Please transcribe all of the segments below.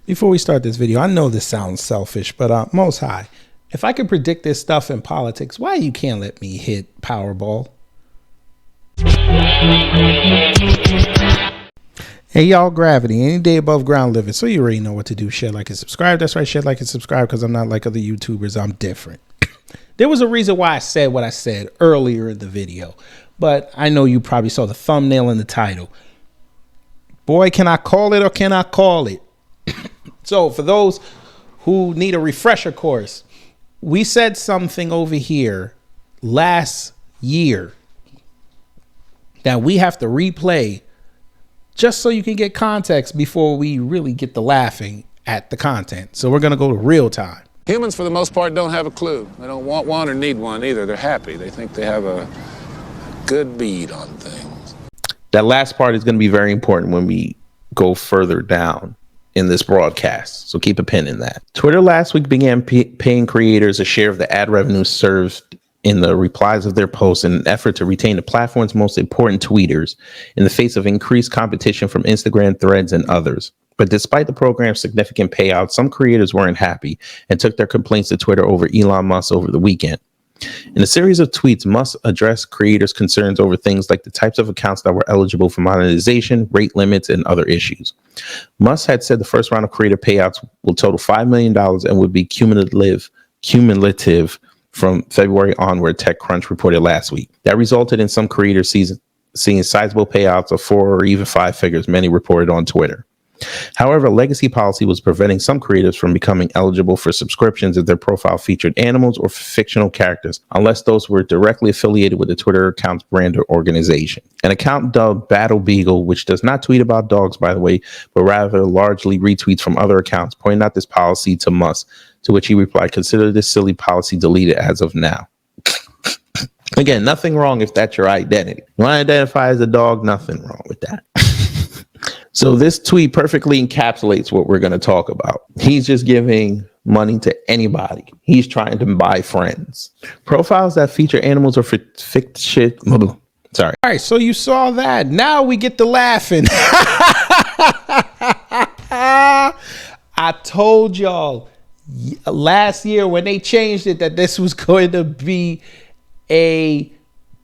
Before we start this video, I know this sounds selfish, but Most High, if I could predict this stuff in politics, why you can't let me hit Powerball? Hey y'all, Gravity, any day above ground living, so you already know what to do. Share, like, and subscribe. That's right, share, like, and subscribe, because I'm not like other YouTubers. I'm different. There was a reason why I said what I said earlier in the video, but I know you probably saw the thumbnail and the title. Boy, can I call it or can I call it? So for those who need a refresher course, we said something over here last year that we have to replay just so you can get context before we really get the laughing at the content. So we're going to go to real time. Humans, for the most part, don't have a clue. They don't want one or need one either. They're happy. They think they have a good bead on things. That last part is going to be very important when we go further down in this broadcast. So keep a pin in that. Twitter last week began paying creators a share of the ad revenue served in the replies of their posts in an effort to retain the platform's most important tweeters in the face of increased competition from Instagram, Threads, and others. But despite the program's significant payouts, some creators weren't happy and took their complaints to Twitter over Elon Musk over the weekend. In a series of tweets, Musk addressed creators' concerns over things like the types of accounts that were eligible for monetization, rate limits, and other issues. Musk had said the first round of creator payouts will total $5 million and would be cumulative from February onward, TechCrunch reported last week. That resulted in some creators seeing sizable payouts of 4 or even 5 figures, many reported on Twitter. However, legacy policy was preventing some creators from becoming eligible for subscriptions if their profile featured animals or fictional characters, unless those were directly affiliated with the Twitter account's brand or organization. An account dubbed Battle Beagle, which does not tweet about dogs, by the way, but rather largely retweets from other accounts, pointed out this policy to Musk, to which he replied, "Consider this silly policy deleted as of now." Again, nothing wrong if that's your identity. You want to identify as a dog, nothing wrong with that. So this tweet perfectly encapsulates what we're going to talk about. He's just giving money to anybody. He's trying to buy friends. Profiles that feature animals or fiction. Sorry. All right, so you saw that. Now we get to laughing. I told y'all last year when they changed it that this was going to be a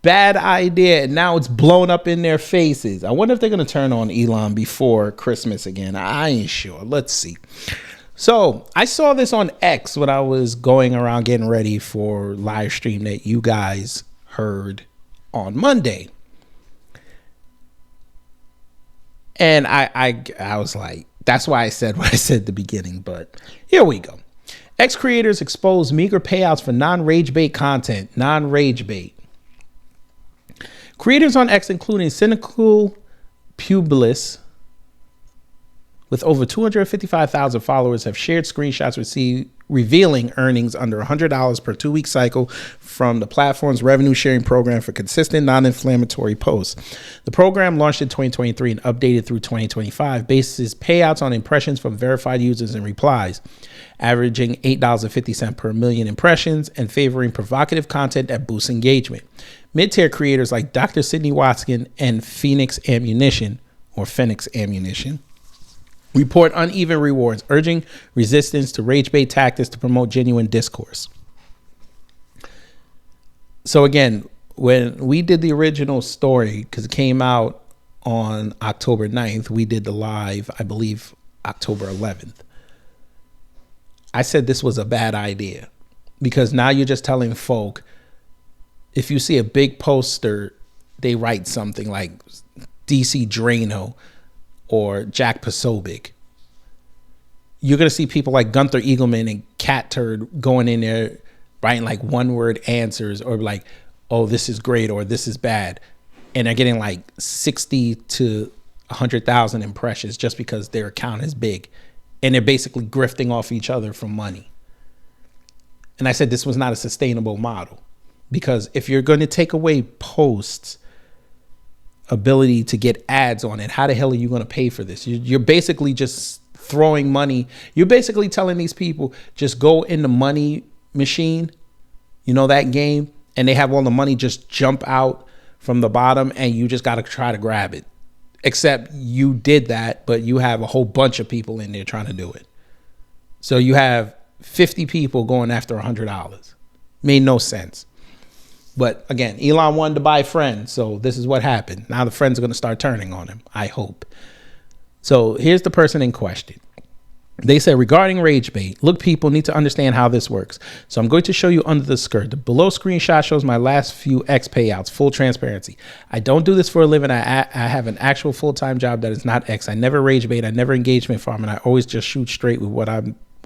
bad idea, and now it's blown up in their faces. I wonder if they're going to turn on Elon before Christmas again. I ain't sure. Let's see. So I saw this on X when I was going around getting ready for live stream that you guys heard on Monday. And I was like, that's why I said what I said at the beginning, but here we go. X creators expose meager payouts for non-rage bait content. Non-rage bait. Creators on X, including Cynical Publis, with over 255,000 followers, have shared screenshots revealing earnings under $100 per 2-week cycle from the platform's revenue sharing program for consistent non-inflammatory posts. The program, launched in 2023 and updated through 2025, bases payouts on impressions from verified users and replies, averaging $8.50 per million impressions and favoring provocative content that boosts engagement. Mid-tier creators like Dr. Sidney Watson and Phoenix Ammunition report uneven rewards, urging resistance to rage bait tactics to promote genuine discourse. So again, when we did the original story, because it came out on October 9th, we did the live, I believe, October 11th. I said this was a bad idea because now you're just telling folk, if you see a big poster, they write something like DC Drano or Jack Posobiec. You're going to see people like Gunther Eagleman and Cat Turd going in there writing like one-word answers or like, oh, this is great or this is bad. And they're getting like 60 to 100,000 impressions just because their account is big. And they're basically grifting off each other for money. And I said this was not a sustainable model. Because if you're going to take away posts' ability to get ads on it, how the hell are you going to pay for this? You're basically just throwing money. You're basically telling these people, just go in the money machine, you know, that game, and they have all the money just jump out from the bottom and you just got to try to grab it. except you did that, but you have a whole bunch of people in there trying to do it. So you have 50 people going after $100. Made no sense. But again, Elon wanted to buy friends, so this is what happened. Now the friends are going to start turning on him, I hope. So here's the person in question. They said, regarding rage bait, look, people need to understand how this works. So I'm going to show you under the skirt. The below screenshot shows my last few X payouts, full transparency. I don't do this for a living. I have an actual full-time job that is not X. I never rage bait. I never engagement farm, and I always just shoot straight with what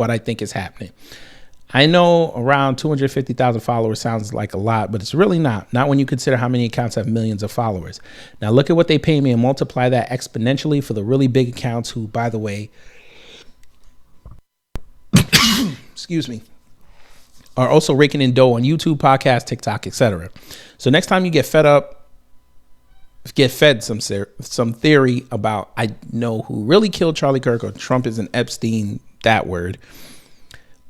I think is happening. I know around 250,000 followers sounds like a lot, but it's really not. Not when you consider how many accounts have millions of followers. Now look at what they pay me and multiply that exponentially for the really big accounts who, by the way, excuse me, are also raking in dough on YouTube, podcasts, TikTok, etc. So next time you get fed some theory about I know who really killed Charlie Kirk, or Trump is an Epstein, that word,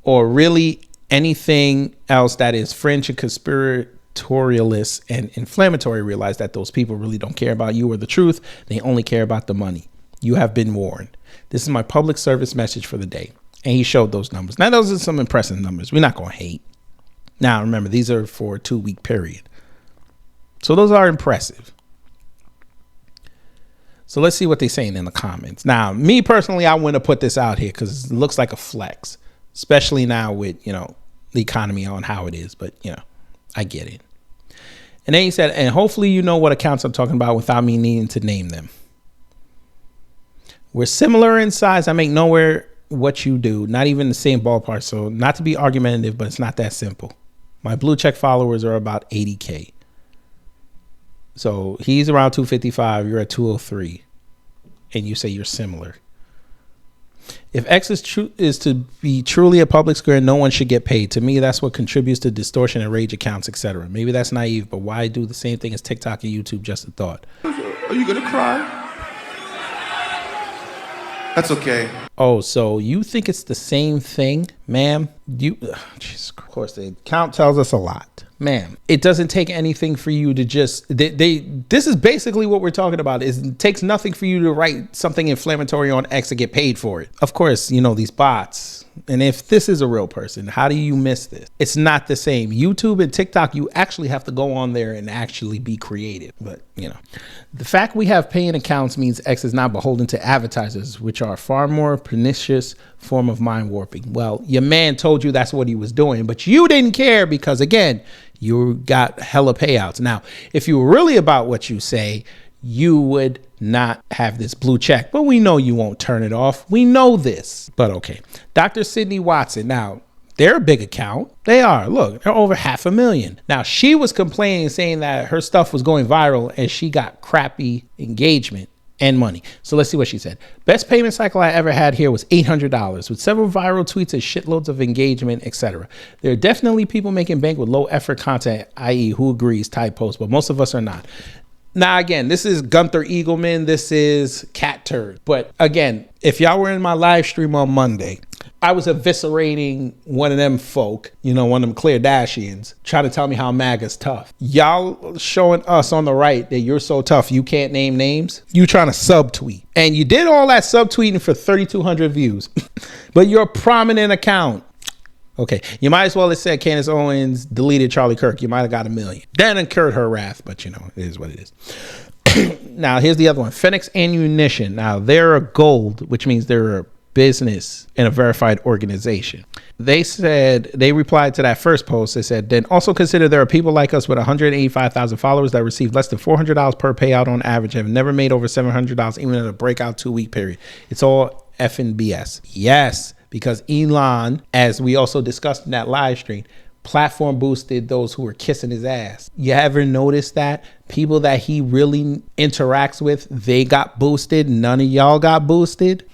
or really anything else that is French and conspiratorialist and inflammatory, realize that those people really don't care about you or the truth. They only care about the money. You have been warned. This is my public service message for the day. And he showed those numbers. Now, those are some impressive numbers. We're not going to hate. Now, remember, these are for a 2-week period. So those are impressive. So let's see what they're saying in the comments. Now, me personally, I want to put this out here because it looks like a flex, especially now with, the economy on how it is. But, I get it. And then he said, and hopefully you know what accounts I'm talking about without me needing to name them. We're similar in size. I make nowhere what you do, not even the same ballpark. So not to be argumentative, but it's not that simple. My blue check followers are about 80K. So he's around 255, you're at 203, and you say you're similar. If X is to be truly a public square, no one should get paid. To me, that's what contributes to distortion and rage accounts, etc. Maybe that's naive, but why do the same thing as TikTok and YouTube? Just a thought. Are you gonna cry? That's okay. Oh, so you think it's the same thing, ma'am? Jesus, of course, the count tells us a lot. Ma'am, it doesn't take anything for you to just, this is basically what we're talking about. It takes nothing for you to write something inflammatory on X to get paid for it. Of course, these bots. And if this is a real person, how do you miss this? It's not the same. YouTube and TikTok, you actually have to go on there and actually be creative. But, the fact we have paying accounts means X is not beholden to advertisers, which are a far more pernicious form of mind warping. Well, your man told you that's what he was doing, but you didn't care because, again, you got hella payouts. Now, if you were really about what you say, you would not have this blue check, but we know you won't turn it off. We know this, but okay. Dr. Sydney Watson. Now, they're a big account. They are. Look, they're over 500,000. Now, she was complaining, saying that her stuff was going viral and she got crappy engagement and money. So let's see what she said. Best payment cycle I ever had here was $800 with several viral tweets and shitloads of engagement, etc. There are definitely people making bank with low effort content, i.e. who agrees type post, but most of us are not. Now, again, this is Gunther Eagleman. This is Cat Turd. But again, if y'all were in my live stream on Monday, I was eviscerating one of them folk, one of them Kardashians, trying to tell me how MAGA's tough. Y'all showing us on the right that you're so tough you can't name names. You trying to subtweet. And you did all that subtweeting for 3,200 views. But you're a prominent account. Okay, you might as well have said Candace Owens deleted Charlie Kirk. You might have got 1 million. That incurred her wrath, but it is what it is. Now, here's the other one. Phoenix Ammunition. Now, they're a gold, which means they're a business and a verified organization. They replied to that first post. They said, then also consider there are people like us with 185,000 followers that receive less than $400 per payout on average, have never made over $700 even in a breakout 2-week period. It's all effing BS. Yes. Because Elon, as we also discussed in that live stream, platform boosted those who were kissing his ass. You ever notice that? People that he really interacts with, they got boosted. None of y'all got boosted.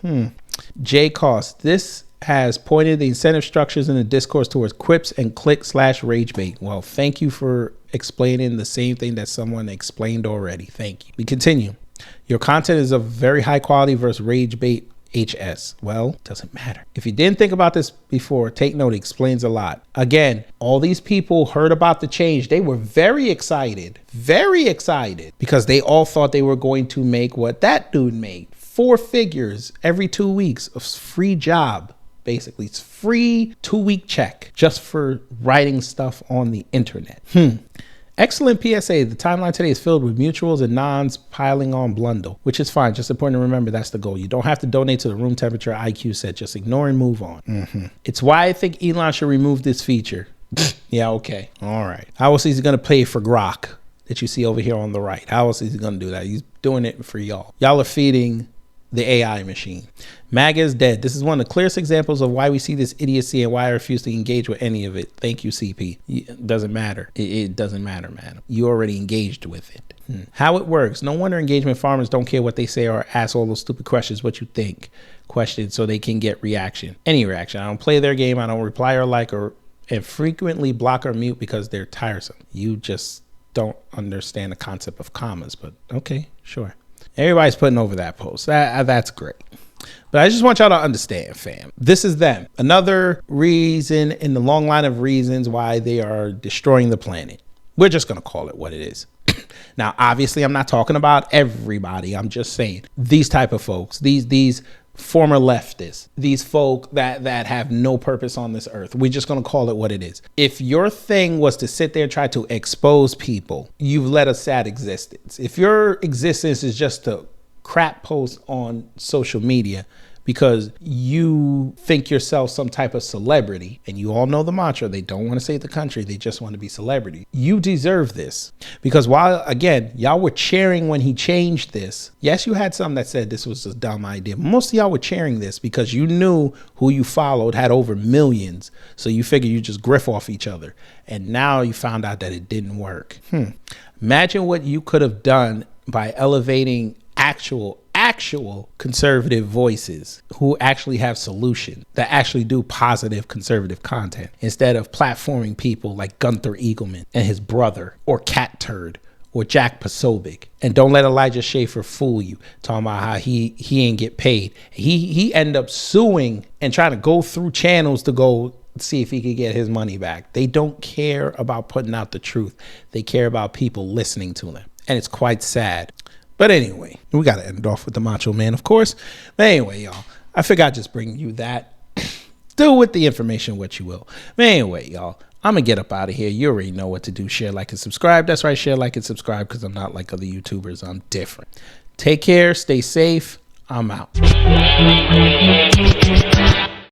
J Cost. This has pointed the incentive structures in the discourse towards quips and click/rage bait. Well, thank you for explaining the same thing that someone explained already. Thank you. We continue. Your content is of very high quality versus rage bait HS. Well, doesn't matter. If you didn't think about this before, take note. It explains a lot. Again, all these people heard about the change. They were very excited because they all thought they were going to make what that dude made. 4 figures every 2 weeks, a free job. Basically, it's free 2-week check just for writing stuff on the internet. Excellent PSA. The timeline today is filled with mutuals and nons piling on Blundell, which is fine. Just important to remember that's the goal. You don't have to donate to the room temperature IQ set. Just ignore and move on. It's why I think Elon should remove this feature. Yeah, okay. All right. How else is he going to pay for grok that you see over here on the right? How else is he going to do that? He's doing it for y'all. Y'all are feeding the AI machine. MAGA is dead. This is one of the clearest examples of why we see this idiocy and why I refuse to engage with any of it. Thank you, CP. It doesn't matter. It doesn't matter, man. You already engaged with it. How it works. No wonder engagement farmers don't care what they say or ask all those stupid questions, what you think questions, so they can get reaction. Any reaction. I don't play their game. I don't reply or like and frequently block or mute because they're tiresome. You just don't understand the concept of commas, but okay, sure. Everybody's putting over that post. That's great. But I just want y'all to understand, fam. This is them. Another reason in the long line of reasons why they are destroying the planet. We're just going to call it what it is. Now, obviously, I'm not talking about everybody. I'm just saying these type of folks, these former leftists, these folk that have no purpose on this earth. We're just going to call it what it is. If your thing was to sit there and try to expose people, you've led a sad existence. If your existence is just to crap post on social media because you think yourself some type of celebrity, and you all know the mantra, they don't want to save the country, they just want to be celebrity. You deserve this. Because while, again, y'all were cheering when he changed this, yes, you had some that said this was a dumb idea. Most of y'all were cheering this because you knew who you followed had over millions. So you figured you just griff off each other. And now you found out that it didn't work. Imagine what you could have done by elevating actual conservative voices who actually have solutions, that actually do positive conservative content, instead of platforming people like Gunther Eagleman and his brother, or Cat Turd, or Jack Posobiec. And don't let Elijah Schaffer fool you, talking about how he ain't get paid. He end up suing and trying to go through channels to go see if he could get his money back. They don't care about putting out the truth. They care about people listening to them. And it's quite sad. But anyway, we got to end it off with the Macho Man, of course. But anyway, y'all, I figured I'd just bring you that. Do with the information what you will. But anyway, y'all, I'm going to get up out of here. You already know what to do. Share, like, and subscribe. That's right. Share, like, and subscribe, because I'm not like other YouTubers. I'm different. Take care. Stay safe. I'm out.